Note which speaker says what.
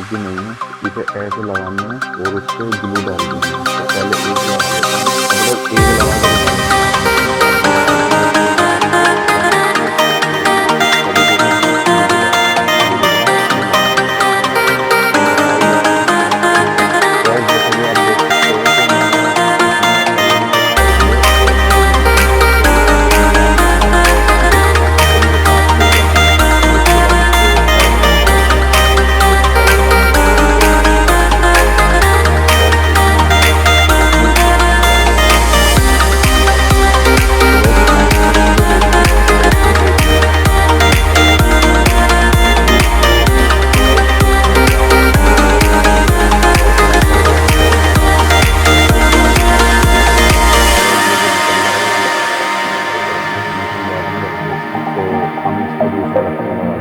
Speaker 1: Energy नहीं है, इसे ऐसे लगानी है और उस पे ग्लू डालनी है। तो पहले एक लगा लेते हैं, मतलब एक लगा कर बताऊंगा तरीके से मुझे धीरे धीरे बताना ठीक है। गाइस जैसे कि आप देख सकते हो कि मैंने इसमें एलईडी फिक्स कर दी है और मैं इसमें इसको इस तरीके से आप देख रहे होंगे कि इसके बाद इसको साइड में लगा देंगे और बाद में इनको वॉल पे ग्लू लगा देंगे। तो गाइस इसमें कितनी चीज़ें देखने को मिलती है ये देखिए। ये तो गाइस इसमें ये देखिए ऐसे ऊपर का हिस्सा है और ये जो निकलने वाला हिस्सा है, इस बीच में बाहर में रखिए इसकी, तो हम इसका दूसरा ढक्कन लगा